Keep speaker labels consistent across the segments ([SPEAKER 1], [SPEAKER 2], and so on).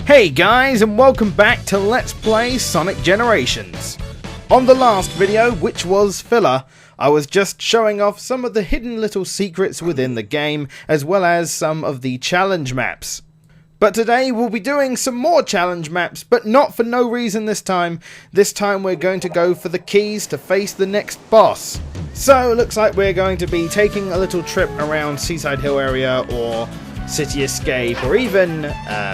[SPEAKER 1] Hey guys, and welcome back to Let's Play Sonic Generations. On the last video, which was filler, I was just showing off some of the hidden little secrets within the game, as well as some of the challenge maps. But today we'll be doing some more challenge maps, but not for no reason this time. This time we're going to go for the keys to face the next boss. So it looks like we're going to be taking a little trip around Seaside Hill area, or City Escape, or even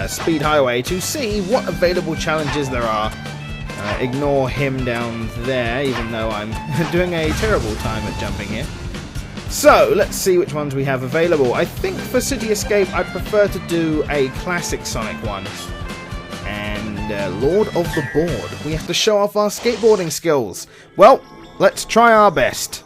[SPEAKER 1] Speed Highway to see what available challenges there are. Ignore him down there, even though I'm doing a terrible time at jumping here. So, let's see which ones we have available. I think for City Escape I'd prefer to do a classic Sonic one. And Lord of the Board. We have to show off our skateboarding skills. Well, let's try our best.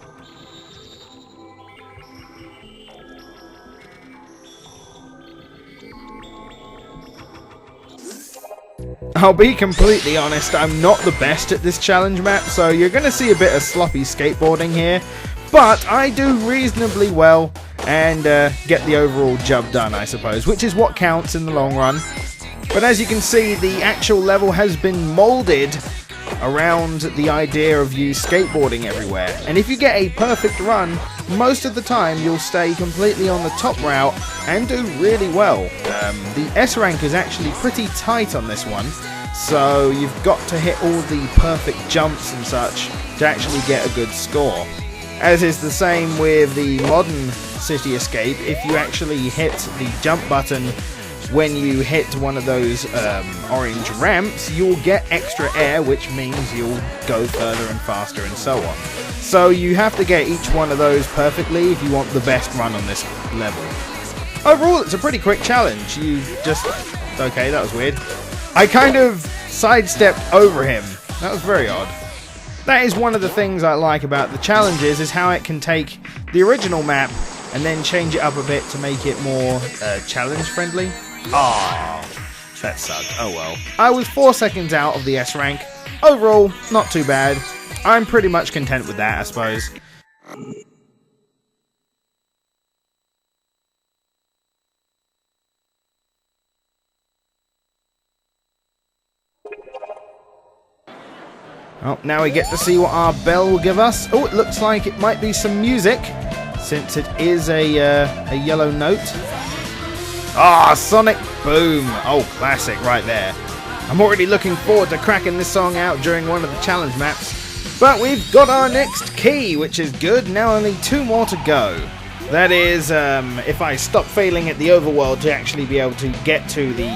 [SPEAKER 1] I'll be completely honest, I'm not the best at this challenge map, so you're going to see a bit of sloppy skateboarding here, but I do reasonably well and get the overall job done, I suppose, which is what counts in the long run. But as you can see, the actual level has been molded around the idea of you skateboarding everywhere, and if you get a perfect run, most of the time you'll stay completely on the top route and do really well. The S rank is actually pretty tight on this one, so you've got to hit all the perfect jumps and such to actually get a good score. As is the same with the modern City Escape, if you actually hit the jump button when you hit one of those orange ramps, you'll get extra air, which means you'll go further and faster and so on. So you have to get each one of those perfectly if you want the best run on this level. Overall, it's a pretty quick challenge. You just... okay, that was weird. I kind of sidestepped over him. That was very odd. That is one of the things I like about the challenges, is how it can take the original map and then change it up a bit to make it more challenge friendly. Oh, that sucked. Oh well. I was 4 seconds out of the S rank. Overall, not too bad. I'm pretty much content with that, I suppose. Oh, now we get to see what our bell will give us. Oh, it looks like it might be some music, since it is a yellow note. Ah, Sonic Boom! Oh, classic right there. I'm already looking forward to cracking this song out during one of the challenge maps. But we've got our next key, which is good. Now only 2 more to go. That is, if I stop failing at the overworld to actually be able to get to the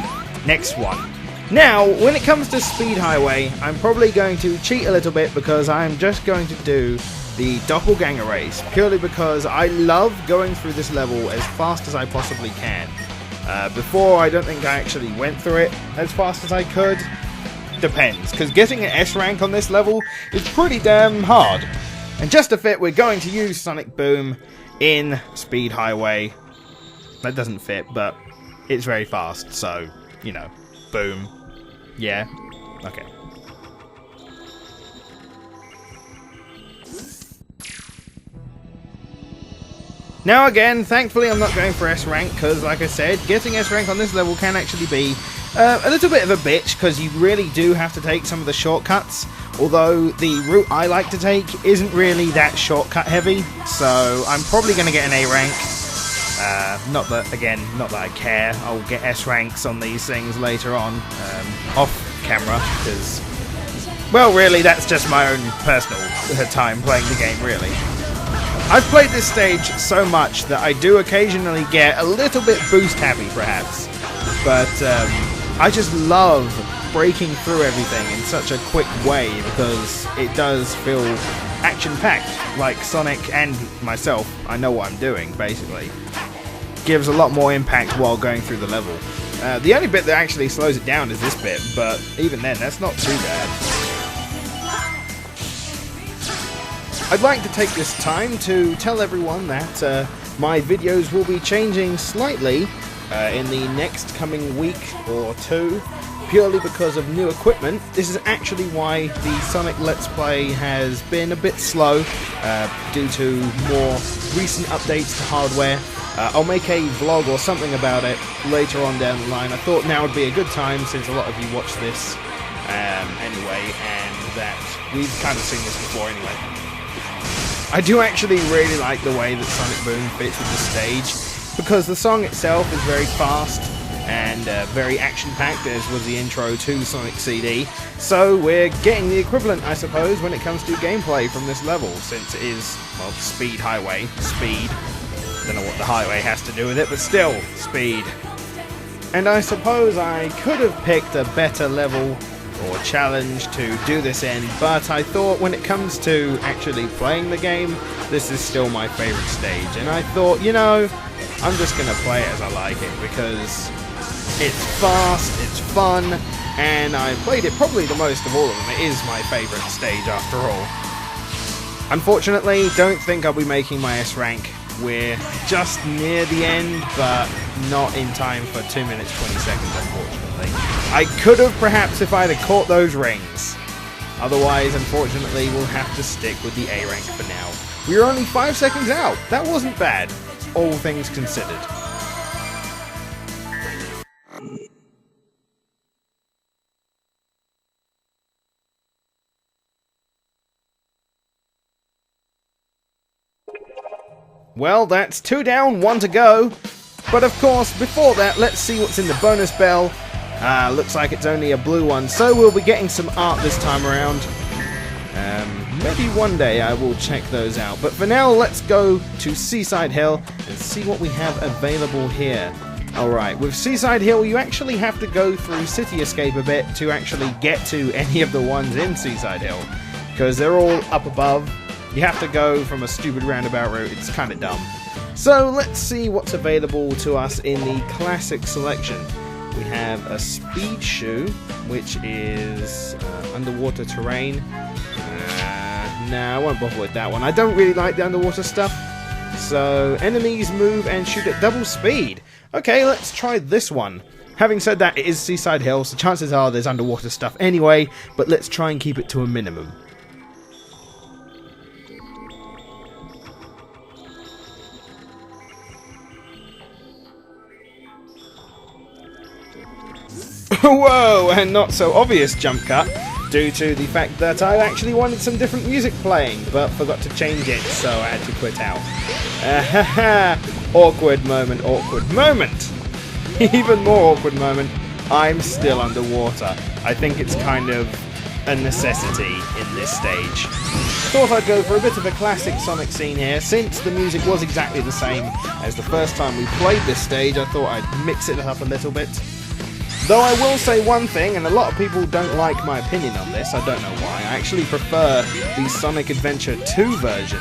[SPEAKER 1] next one. Now, when it comes to Speed Highway, I'm probably going to cheat a little bit because I'm just going to do the doppelganger race, purely because I love going through this level as fast as I possibly can. Before, I don't think I actually went through it as fast as I could. Depends, because getting an S rank on this level is pretty damn hard. And just to fit, we're going to use Sonic Boom in Speed Highway. That doesn't fit, but it's very fast, so, you know, boom. Yeah? Okay. Now again, thankfully I'm not going for S rank, because like I said, getting S rank on this level can actually be a little bit of a bitch, because you really do have to take some of the shortcuts, although the route I like to take isn't really that shortcut heavy, so I'm probably going to get an A rank. Not that I care. I'll get S ranks on these things later on, off camera, because, well, really, that's just my own personal time playing the game, really. I've played this stage so much that I do occasionally get a little bit boost happy, perhaps, but I just love breaking through everything in such a quick way, because it does feel action-packed, like Sonic and myself. I know what I'm doing, basically. Gives a lot more impact while going through the level. The only bit that actually slows it down is this bit, but even then, that's not too bad. I'd like to take this time to tell everyone that my videos will be changing slightly in the next coming week or 2, purely because of new equipment. This is actually why the Sonic Let's Play has been a bit slow, due to more recent updates to hardware. I'll make a vlog or something about it later on down the line. I thought now would be a good time since a lot of you watch this anyway, and that we've kind of seen this before anyway. I do actually really like the way that Sonic Boom fits with the stage, because the song itself is very fast and very action-packed, as was the intro to Sonic CD. So we're getting the equivalent, I suppose, when it comes to gameplay from this level, since it is, well, speed highway, speed. Don't know what the highway has to do with it, but still, speed. And I suppose I could have picked a better level or challenge to do this in, but I thought when it comes to actually playing the game, this is still my favourite stage. And I thought, you know, I'm just going to play it as I like it, because it's fast, it's fun, and I played it probably the most of all of them. It is my favourite stage after all. Unfortunately, don't think I'll be making my S rank. We're just near the end, but not in time for 2 minutes 20 seconds, unfortunately. I could have perhaps if I'd have caught those rings. Otherwise, unfortunately, we'll have to stick with the A rank for now. We were only 5 seconds out. That wasn't bad, all things considered. Well, that's 2 down, 1 to go. But of course, before that, let's see what's in the bonus bell. Looks like it's only a blue one, so we'll be getting some art this time around. Maybe one day I will check those out. But for now, let's go to Seaside Hill and see what we have available here. Alright, with Seaside Hill, you actually have to go through City Escape a bit to actually get to any of the ones in Seaside Hill, because they're all up above. You have to go from a stupid roundabout route. It's kind of dumb. So let's see what's available to us in the classic selection. We have a speed shoe, which is underwater terrain. Nah, I won't bother with that one. I don't really like the underwater stuff. So enemies move and shoot at double speed. Okay, let's try this one. Having said that, it is Seaside Hill, so chances are there's underwater stuff anyway, but let's try and keep it to a minimum. Whoa, and not so obvious jump cut, due to the fact that I actually wanted some different music playing, but forgot to change it, so I had to quit out. Awkward moment, awkward moment. Even more awkward moment, I'm still underwater. I think it's kind of a necessity in this stage. Thought I'd go for a bit of a classic Sonic scene here. Since the music was exactly the same as the first time we played this stage, I thought I'd mix it up a little bit. Though I will say one thing, and a lot of people don't like my opinion on this, I don't know why. I actually prefer the Sonic Adventure 2 version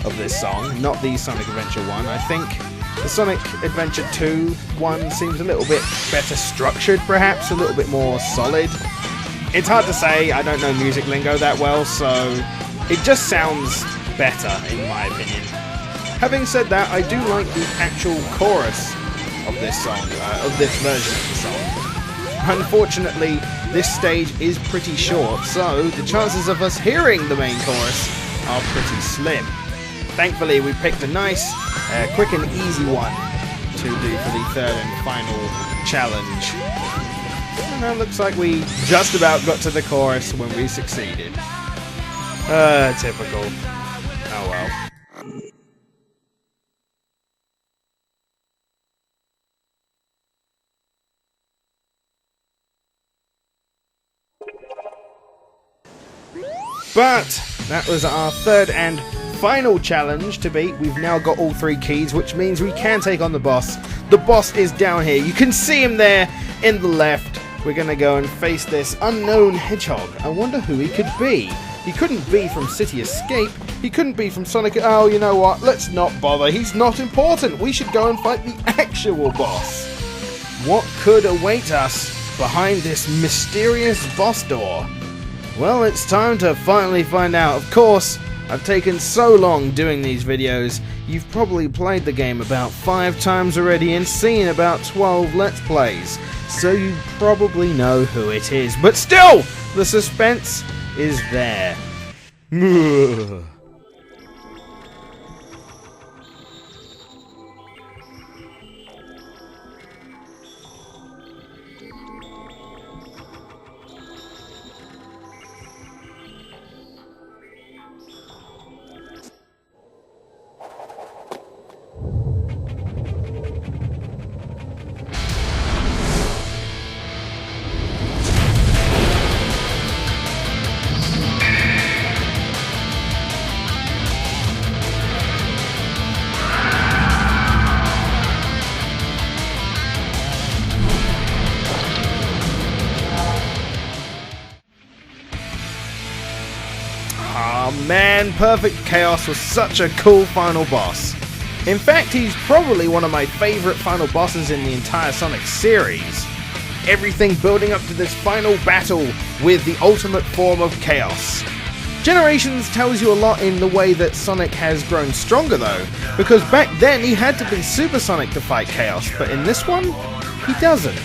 [SPEAKER 1] of this song, not the Sonic Adventure 1. I think the Sonic Adventure 2 one seems a little bit better structured, perhaps, a little bit more solid. It's hard to say, I don't know music lingo that well, so it just sounds better, in my opinion. Having said that, I do like the actual chorus of this song, of this version of the song. Unfortunately, this stage is pretty short, so the chances of us hearing the main chorus are pretty slim. Thankfully, we picked a nice, quick and easy one to do for the third and final challenge. And it looks like we just about got to the chorus when we succeeded. Typical. Oh well. But that was our third and final challenge to beat. We've now got all 3 keys, which means we can take on the boss. The boss is down here. You can see him there in the left. We're going to go and face this unknown hedgehog. I wonder who he could be. He couldn't be from City Escape. He couldn't be from Sonic... Oh, you know what? Let's not bother. He's not important. We should go and fight the actual boss. What could await us behind this mysterious boss door? Well, it's time to finally find out. Of course, I've taken so long doing these videos. You've probably played the game about 5 times already and seen about 12 Let's Plays. So you probably know who it is. But still, the suspense is there. man, Perfect Chaos was such a cool final boss. In fact, he's probably one of my favourite final bosses in the entire Sonic series. Everything building up to this final battle with the ultimate form of Chaos. Generations tells you a lot in the way that Sonic has grown stronger though, because back then he had to be Super Sonic to fight Chaos, but in this one, he doesn't.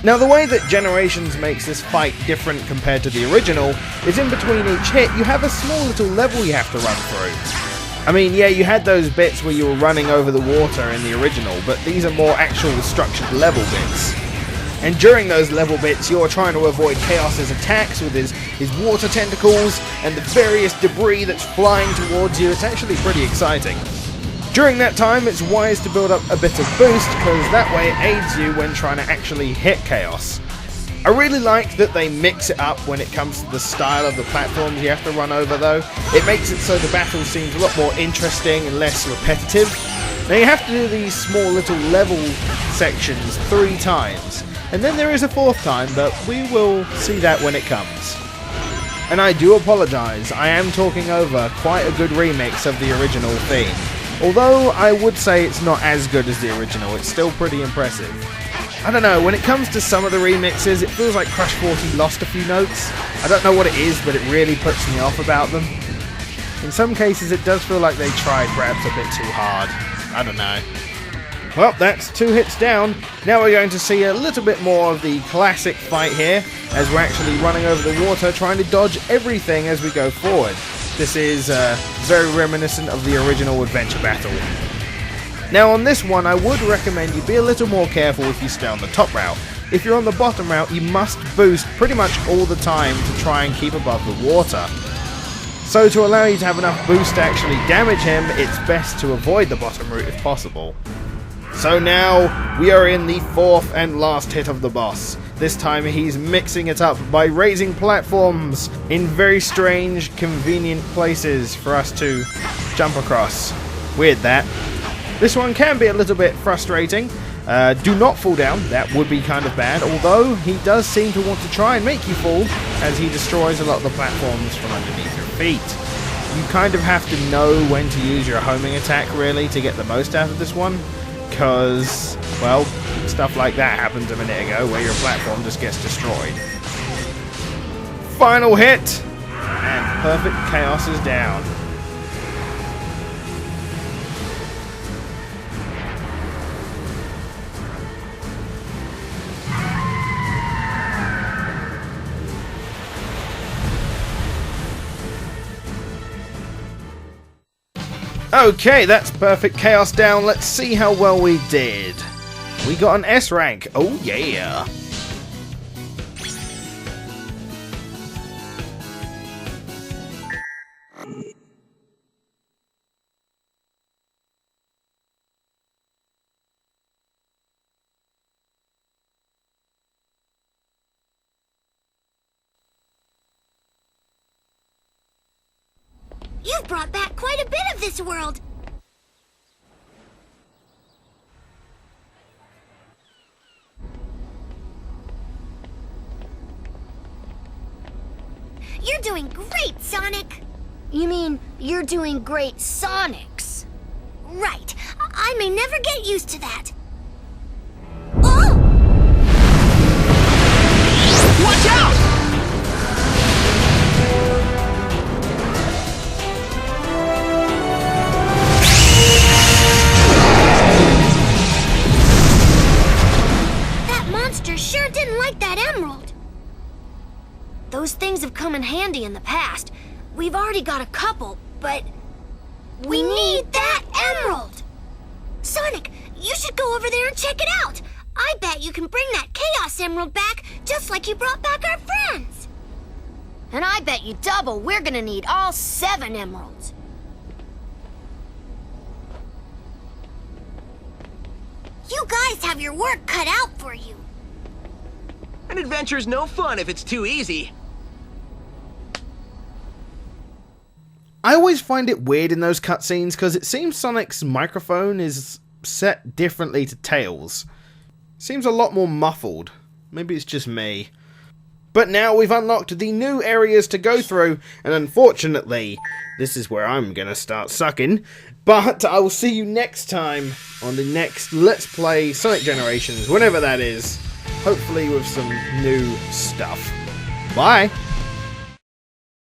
[SPEAKER 1] Now the way that Generations makes this fight different compared to the original is in between each hit you have a small little level you have to run through. I mean, yeah, you had those bits where you were running over the water in the original, but these are more actual structured level bits. And during those level bits, you're trying to avoid Chaos's attacks with his water tentacles and the various debris that's flying towards you. It's actually pretty exciting. During that time, it's wise to build up a bit of boost, because that way it aids you when trying to actually hit Chaos. I really like that they mix it up when it comes to the style of the platforms you have to run over though. It makes it so the battle seems a lot more interesting and less repetitive. Now you have to do these small little level sections 3 times. And then there is a 4th time, but we will see that when it comes. And I do apologise, I am talking over quite a good remix of the original theme. Although I would say it's not as good as the original, it's still pretty impressive. I don't know, when it comes to some of the remixes, it feels like Crush 40 lost a few notes. I don't know what it is, but it really puts me off about them. In some cases it does feel like they tried perhaps a bit too hard. I don't know. Well, that's 2 hits down. Now we're going to see a little bit more of the classic fight here, as we're actually running over the water trying to dodge everything as we go forward. This is very reminiscent of the original adventure battle. Now on this one, I would recommend you be a little more careful if you stay on the top route. If you're on the bottom route, you must boost pretty much all the time to try and keep above the water. So to allow you to have enough boost to actually damage him, it's best to avoid the bottom route if possible. So now, we are in the 4th and last hit of the boss. This time he's mixing it up by raising platforms in very strange, convenient places for us to jump across. Weird that. This one can be a little bit frustrating. Do not fall down, that would be kind of bad, although he does seem to want to try and make you fall, as he destroys a lot of the platforms from underneath your feet. You kind of have to know when to use your homing attack, really, to get the most out of this one. Because, well, stuff like that happened a minute ago where your platform just gets destroyed. Final hit! And Perfect Chaos is down. Okay, that's Perfect Chaos down. Let's see how well we did. We got an S rank. Oh yeah.
[SPEAKER 2] You've brought back quite a bit of this world. You're doing great, Sonic. You mean you're doing great, Sonics? Right. I may never get used to that. Oh! Watch out! Sure didn't like that emerald. Those things have come in handy in the past. We've already got a couple, but we need that emerald. Sonic, you should go over there and check it out. I bet you can bring that Chaos Emerald back just like you brought back our friends. And I bet you double we're gonna need all 7 emeralds. You guys have your work cut out for you.
[SPEAKER 3] An adventure's no fun if it's too easy.
[SPEAKER 1] I always find it weird in those cutscenes because it seems Sonic's microphone is set differently to Tails. Seems a lot more muffled. Maybe it's just me. But now we've unlocked the new areas to go through, and unfortunately, this is where I'm gonna start sucking. But I will see you next time on the next Let's Play Sonic Generations, whenever that is. Hopefully with some new stuff. Bye!